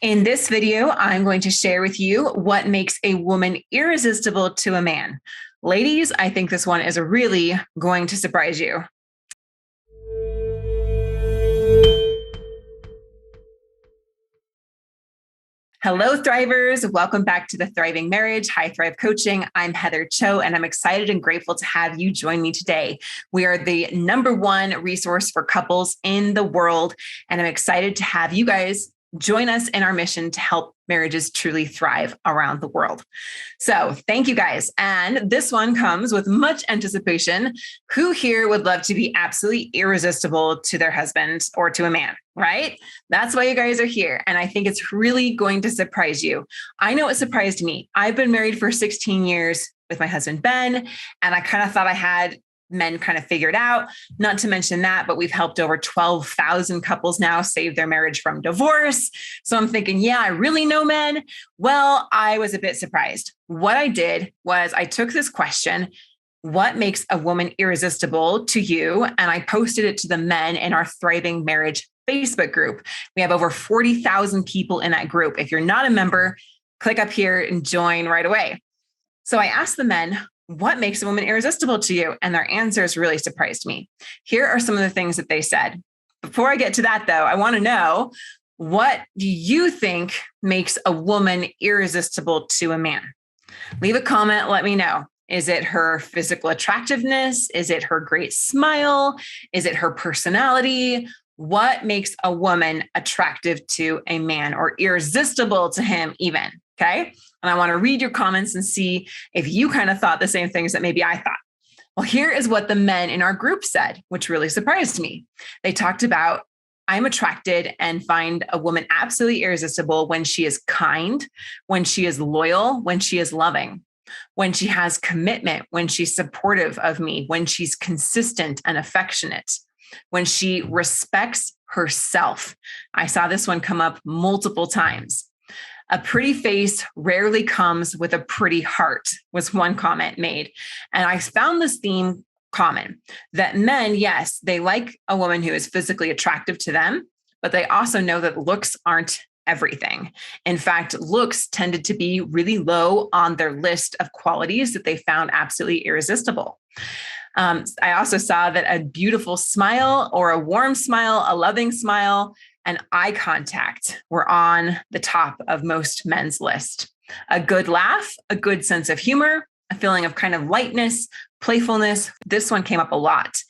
In this video, I'm going to share with you what makes a woman irresistible to a man. Ladies, I think this one is really going to surprise you. Hello, Thrivers. Welcome back to the Thriving Marriage High Thrive Coaching. I'm Heather Cho, and I'm excited and grateful to have you join me today. We are the #1 resource for couples in the world, and I'm excited to have you guys join us in our mission to help marriages truly thrive around the world. So thank you guys. And this one comes with much anticipation. Who here would love to be absolutely irresistible to their husband or to a man, right? That's why you guys are here. And I think it's really going to surprise you. I know it surprised me. I've been married for 16 years with my husband, Ben, and I kind of thought I had men kind of figured out, not to mention that, but we've helped over 12,000 couples now save their marriage from divorce. So I'm thinking, yeah, I really know men. Well, I was a bit surprised. What I did was I took this question, what makes a woman irresistible to you? And I posted it to the men in our Thriving Marriage Facebook group. We have over 40,000 people in that group. If you're not a member, click up here and join right away. So I asked the men, what makes a woman irresistible to you? And their answers really surprised me. Here are some of the things that they said. Before I get to that, though, I want to know, what do you think makes a woman irresistible to a man? Leave a comment. Let me know. Is it her physical attractiveness? Is it her great smile? Is it her personality? What makes a woman attractive to a man or irresistible to him even? Okay. And I want to read your comments and see if you kind of thought the same things that maybe I thought. Well, here is what the men in our group said, which really surprised me. They talked about, I'm attracted and find a woman absolutely irresistible when she is kind, when she is loyal, when she is loving, when she has commitment, when she's supportive of me, when she's consistent and affectionate, when she respects herself. I saw this one come up multiple times. A pretty face rarely comes with a pretty heart, was one comment made. And I found this theme common, that men, yes, they like a woman who is physically attractive to them, but they also know that looks aren't everything. In fact, looks tended to be really low on their list of qualities that they found absolutely irresistible. I also saw that a beautiful smile or a warm smile, a loving smile, and eye contact were on the top of most men's list. A good laugh, a good sense of humor, a feeling of kind of lightness, playfulness. This one came up a lot.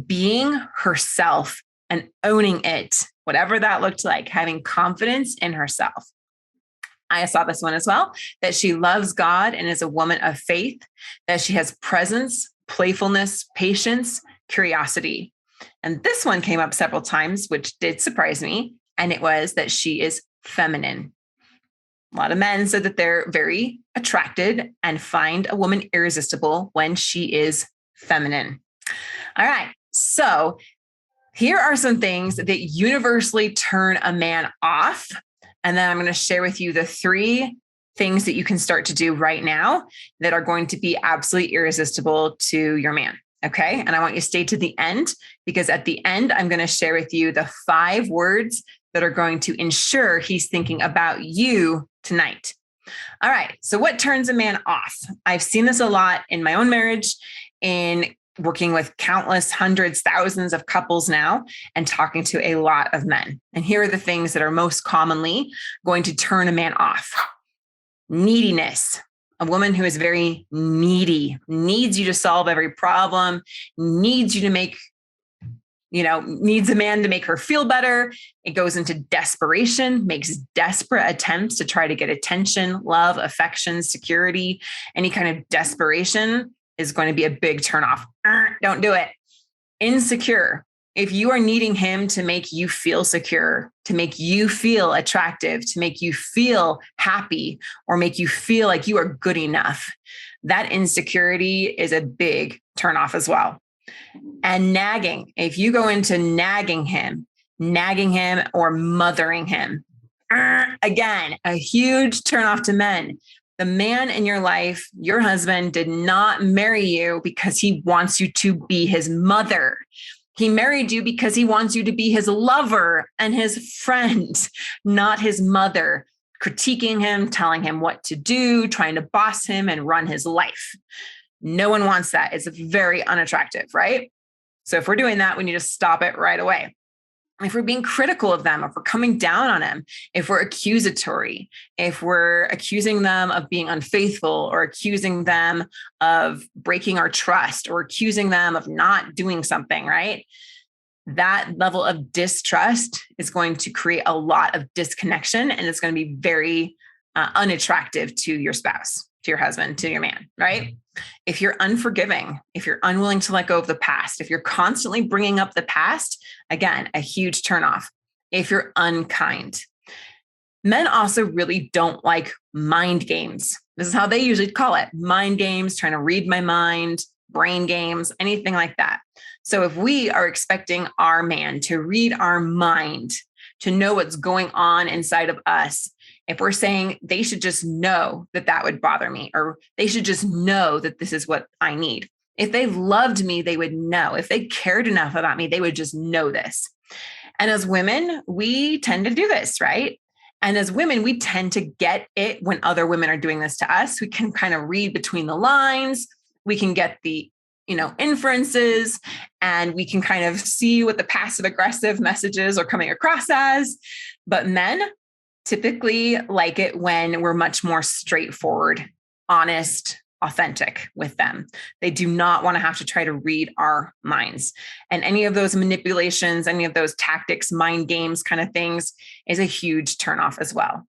Being herself and owning it, whatever that looked like, having confidence in herself. I saw this one as well, that she loves God and is a woman of faith, that she has presence, playfulness, patience, curiosity. And this one came up several times, which did surprise me. And it was that she is feminine. A lot of men said that they're very attracted and find a woman irresistible when she is feminine. All right. So here are some things that universally turn a man off. And then I'm going to share with you the 3 things that you can start to do right now that are going to be absolutely irresistible to your man. Okay. And I want you to stay to the end, because at the end, I'm going to share with you the 5 words that are going to ensure he's thinking about you tonight. All right. So what turns a man off? I've seen this a lot in my own marriage, in working with countless hundreds, thousands of couples now, and talking to a lot of men. And here are the things that are most commonly going to turn a man off. Neediness. A woman who is very needy, needs you to solve every problem, needs you to make, needs a man to make her feel better. It goes into desperation, makes desperate attempts to try to get attention, love, affection, security. Any kind of desperation is going to be a big turnoff. Don't do it. Insecure. If you are needing him to make you feel secure, to make you feel attractive, to make you feel happy, or make you feel like you are good enough, that insecurity is a big turnoff as well. And nagging. If you go into nagging him or mothering him, again, a huge turnoff to men. The man in your life, your husband, did not marry you because he wants you to be his mother. He married you because he wants you to be his lover and his friend, not his mother, critiquing him, telling him what to do, trying to boss him and run his life. No one wants that. It's very unattractive, right? So if we're doing that, we need to stop it right away. If we're being critical of them, if we're coming down on them, if we're accusatory, if we're accusing them of being unfaithful or accusing them of breaking our trust or accusing them of not doing something, right? That level of distrust is going to create a lot of disconnection, and it's going to be very unattractive to your spouse, to your husband, to your man, right? If you're unforgiving, if you're unwilling to let go of the past, if you're constantly bringing up the past, again, a huge turnoff. If you're unkind. Men also really don't like mind games. This is how they usually call it. Mind games, trying to read my mind, brain games, anything like that. So if we are expecting our man to read our mind, to know what's going on inside of us, if we're saying they should just know that that would bother me, or they should just know that this is what I need. If they loved me, they would know. If they cared enough about me, they would just know this. And as women, we tend to do this, right? And as women, we tend to get it when other women are doing this to us. We can kind of read between the lines. We can get the inferences, and we can kind of see what the passive aggressive messages are coming across as. But men typically like it when we're much more straightforward, honest, authentic with them. They do not want to have to try to read our minds. And any of those manipulations, any of those tactics, mind games kind of things is a huge turnoff as well.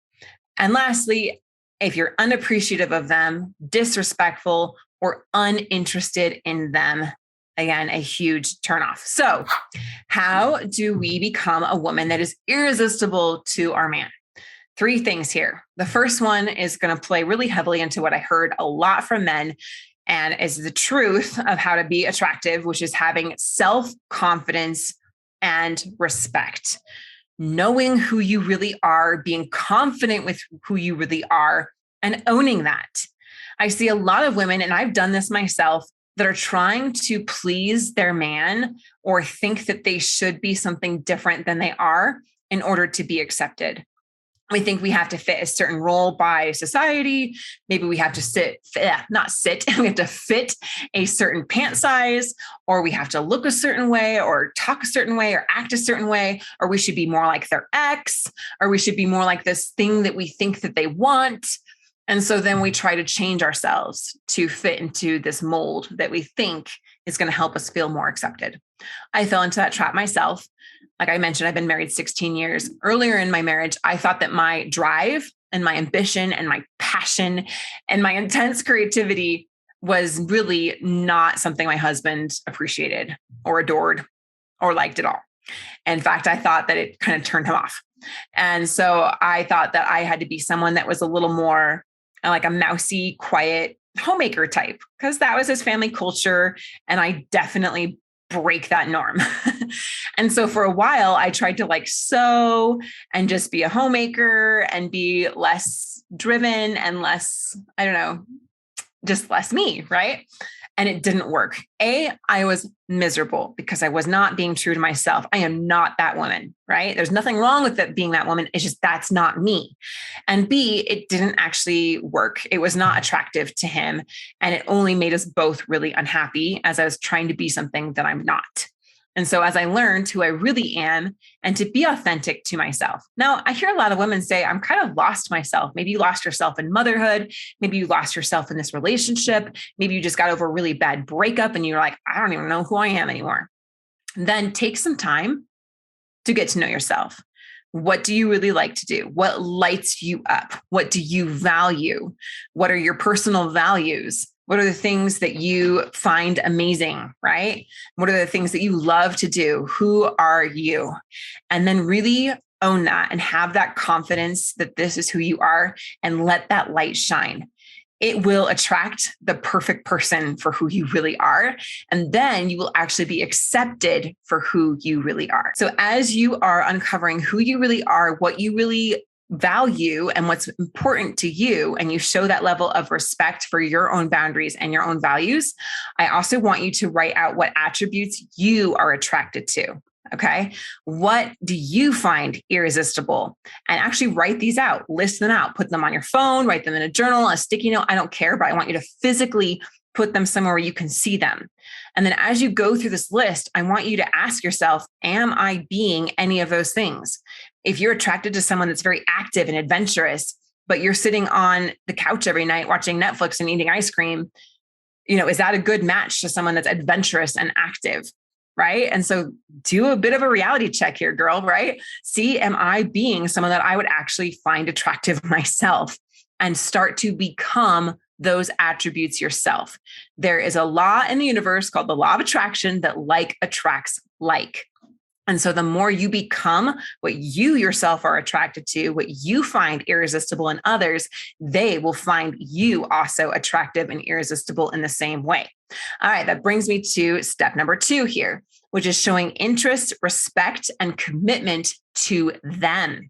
And lastly, if you're unappreciative of them, disrespectful, or uninterested in them, again, a huge turnoff. So how do we become a woman that is irresistible to our man? 3 things here. The first one is going to play really heavily into what I heard a lot from men, and is the truth of how to be attractive, which is having self-confidence and respect. Knowing who you really are, being confident with who you really are, and owning that. I see a lot of women, and I've done this myself, that are trying to please their man or think that they should be something different than they are in order to be accepted. We think we have to fit a certain role by society. Maybe we have to we have to fit a certain pant size, or we have to look a certain way, or talk a certain way, or act a certain way, or we should be more like their ex, or we should be more like this thing that we think that they want. And so then we try to change ourselves to fit into this mold that we think is going to help us feel more accepted. I fell into that trap myself. Like I mentioned, I've been married 16 years. Earlier in my marriage, I thought that my drive and my ambition and my passion and my intense creativity was really not something my husband appreciated or adored or liked at all. In fact, I thought that it kind of turned him off. And so I thought that I had to be someone that was a little more like a mousy, quiet homemaker type, because that was his family culture. And I definitely break that norm. And so for a while, I tried to sew and just be a homemaker and be less driven and less, just less me, right? And it didn't work. I was miserable because I was not being true to myself. I am not that woman, right? There's nothing wrong with it being that woman. It's just, that's not me. And B, it didn't actually work. It was not attractive to him. And it only made us both really unhappy as I was trying to be something that I'm not. And so as I learned who I really am and to be authentic to myself. Now, I hear a lot of women say, I'm kind of lost myself. Maybe you lost yourself in motherhood. Maybe you lost yourself in this relationship. Maybe you just got over a really bad breakup and you're like, I don't even know who I am anymore. Then take some time to get to know yourself. What do you really like to do? What lights you up? What do you value? What are your personal values? What are the things that you find amazing, right? What are the things that you love to do? Who are you? And then really own that and have that confidence that this is who you are and let that light shine. It will attract the perfect person for who you really are. And then you will actually be accepted for who you really are. So as you are uncovering who you really are, what you really value and what's important to you, and you show that level of respect for your own boundaries and your own values, I also want you to write out what attributes you are attracted to. Okay. What do you find irresistible? And actually write these out, list them out, put them on your phone, write them in a journal, a sticky note. I don't care, but I want you to physically put them somewhere where you can see them. And then as you go through this list, I want you to ask yourself, am I being any of those things? If you're attracted to someone that's very active and adventurous, but you're sitting on the couch every night watching Netflix and eating ice cream, is that a good match to someone that's adventurous and active? Right. And so do a bit of a reality check here, girl, right? See, am I being someone that I would actually find attractive myself, and start to become those attributes yourself. There is a law in the universe called the law of attraction that like attracts like. And so the more you become what you yourself are attracted to, what you find irresistible in others, they will find you also attractive and irresistible in the same way. All right, that brings me to step number 2 here, which is showing interest, respect, and commitment to them.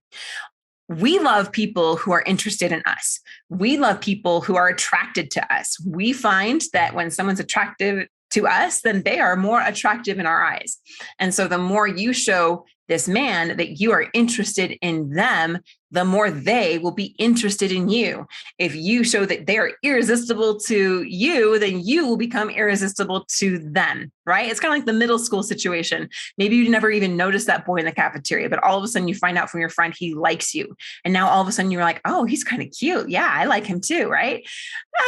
We love people who are interested in us. We love people who are attracted to us. We find that when someone's attractive to us, then they are more attractive in our eyes. And so the more you show this man that you are interested in them, the more they will be interested in you. If you show that they are irresistible to you, then you will become irresistible to them, right? It's kind of like the middle school situation. Maybe you never even noticed that boy in the cafeteria, but all of a sudden you find out from your friend he likes you. And now all of a sudden you're like, oh, he's kind of cute. Yeah, I like him too, right?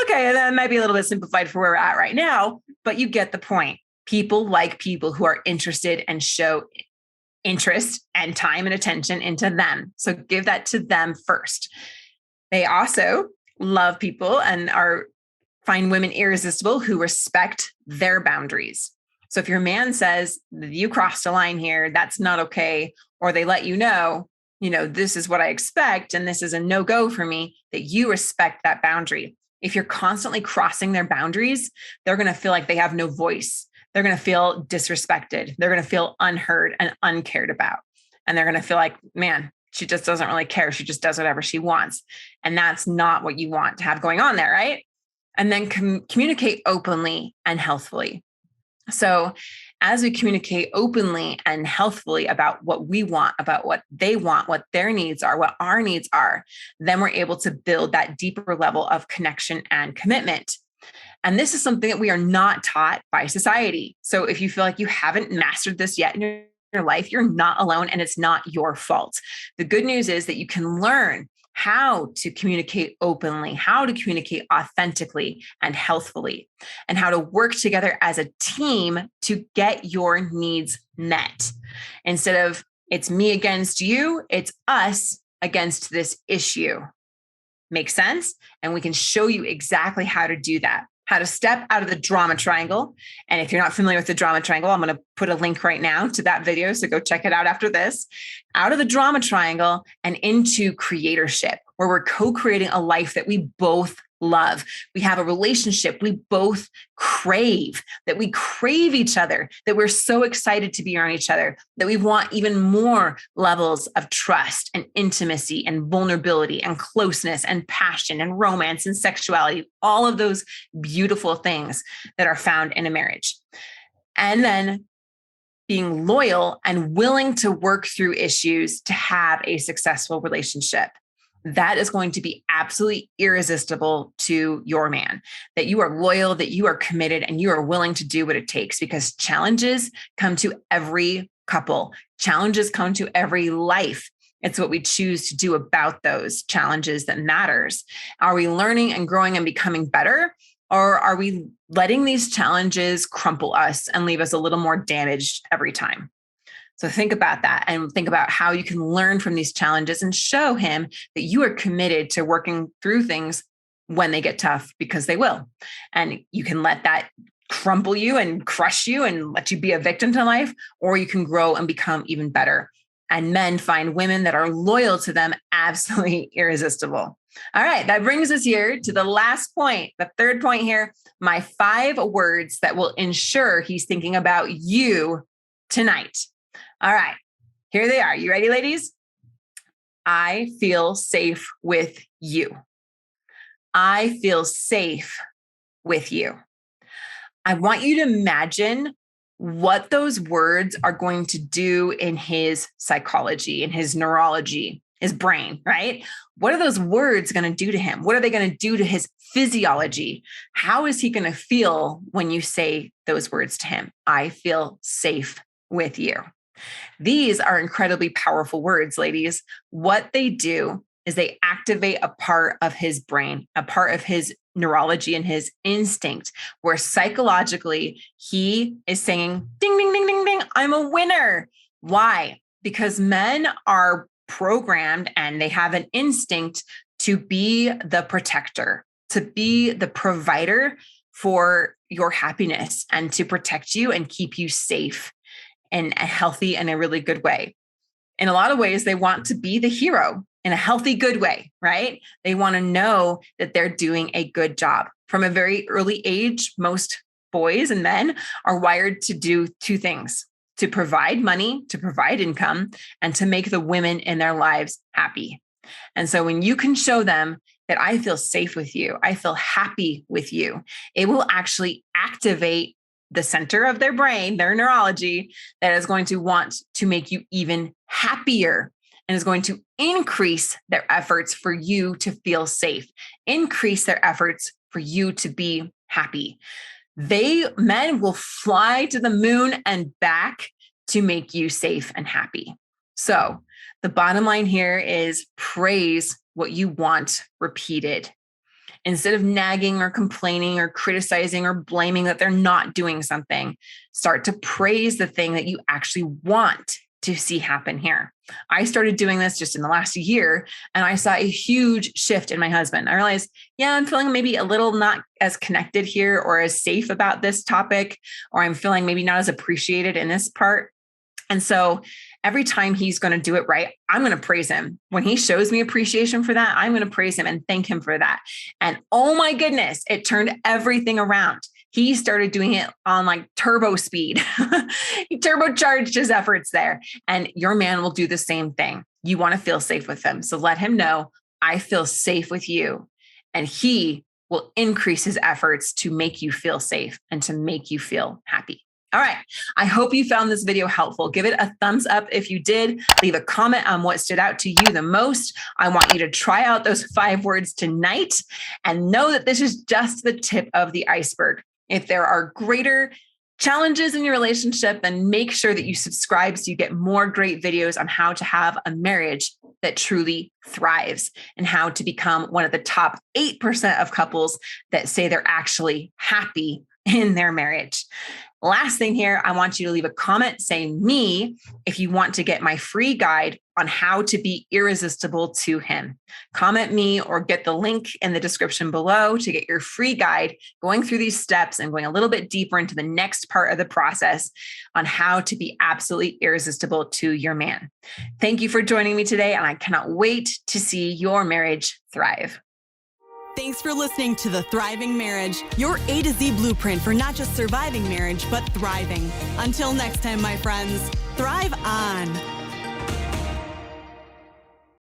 Okay, that might be a little bit simplified for where we're at right now, but you get the point. People like people who are interested and show interest and time and attention into them. So give that to them first. They also love people and find women irresistible who respect their boundaries. So if your man says, you crossed a line here, that's not okay, or they let you know, this is what I expect and this is a no-go for me, that you respect that boundary. If you're constantly crossing their boundaries, they're going to feel like they have no voice. They're going to feel disrespected. They're going to feel unheard and uncared about. And they're going to feel like, man, she just doesn't really care. She just does whatever she wants. And that's not what you want to have going on there, right? And then communicate openly and healthfully. So as we communicate openly and healthfully about what we want, about what they want, what their needs are, what our needs are, then we're able to build that deeper level of connection and commitment. And this is something that we are not taught by society. So if you feel like you haven't mastered this yet in your life, you're not alone and it's not your fault. The good news is that you can learn how to communicate openly, how to communicate authentically and healthfully, and how to work together as a team to get your needs met. Instead of it's me against you, it's us against this issue. Make sense? And we can show you exactly how to do that, how to step out of the drama triangle. And if you're not familiar with the drama triangle, I'm going to put a link right now to that video. So go check it out after this. Out of the drama triangle and into creatorship, where we're co-creating a life that we both love. We have a relationship we both crave, that we crave each other, that we're so excited to be around each other, that we want even more levels of trust and intimacy and vulnerability and closeness and passion and romance and sexuality, all of those beautiful things that are found in a marriage. And then being loyal and willing to work through issues to have a successful relationship. That is going to be absolutely irresistible to your man, that you are loyal, that you are committed, and you are willing to do what it takes, because challenges come to every couple. Challenges come to every life. It's what we choose to do about those challenges that matters. Are we learning and growing and becoming better? Or are we letting these challenges crumple us and leave us a little more damaged every time? So think about that and think about how you can learn from these challenges and show him that you are committed to working through things when they get tough, because they will. And you can let that crumple you and crush you and let you be a victim to life, or you can grow and become even better. And men find women that are loyal to them absolutely irresistible. All right, that brings us here to the last point, the third point here, my 5 words that will ensure he's thinking about you tonight. All right, here they are. You ready, ladies? I feel safe with you. I feel safe with you. I want you to imagine what those words are going to do in his psychology, in his neurology, his brain, right? What are those words going to do to him? What are they going to do to his physiology? How is he going to feel when you say those words to him? I feel safe with you. These are incredibly powerful words, ladies. What they do is they activate a part of his brain, a part of his neurology and his instinct, where psychologically he is saying, ding, ding, ding, ding, ding, I'm a winner. Why? Because men are programmed and they have an instinct to be the protector, to be the provider for your happiness and to protect you and keep you safe and healthy in a really good way. In a lot of ways, they want to be the hero in a healthy, good way, right? They want to know that they're doing a good job. From a very early age, most boys and men are wired to do two things: to provide money, to provide income, and to make the women in their lives happy. And so when you can show them that I feel safe with you, I feel happy with you, it will actually activate the center of their brain, their neurology, that is going to want to make you even happier and is going to increase their efforts for you to feel safe, increase their efforts for you to be happy. Men will fly to the moon and back to make you safe and happy. So the bottom line here is praise what you want repeated. Instead of nagging or complaining or criticizing or blaming that they're not doing something, start to praise the thing that you actually want to see happen here. I started doing this just in the last year, and I saw a huge shift in my husband. I realized, I'm feeling maybe a little not as connected here or as safe about this topic, or I'm feeling maybe not as appreciated in this part. And so every time he's going to do it right, I'm going to praise him. When he shows me appreciation for that, I'm going to praise him and thank him for that. And oh my goodness, it turned everything around. He started doing it on like turbo speed. He turbocharged his efforts there. And your man will do the same thing. You want to feel safe with him. So let him know, I feel safe with you. And he will increase his efforts to make you feel safe and to make you feel happy. All right. I hope you found this video helpful. Give it a thumbs up if you did. Leave a comment on what stood out to you the most. I want you to try out those 5 words tonight and know that this is just the tip of the iceberg. If there are greater challenges in your relationship, then make sure that you subscribe so you get more great videos on how to have a marriage that truly thrives and how to become one of the top 8% of couples that say they're actually happy in their marriage. Last thing here, I want you to leave a comment saying me if you want to get my free guide on how to be irresistible to him. Comment me or get the link in the description below to get your free guide going through these steps and going a little bit deeper into the next part of the process on how to be absolutely irresistible to your man. Thank you for joining me today, and I cannot wait to see your marriage thrive. Thanks for listening to The Thriving Marriage, your A to Z blueprint for not just surviving marriage, but thriving. Until next time, my friends, thrive on.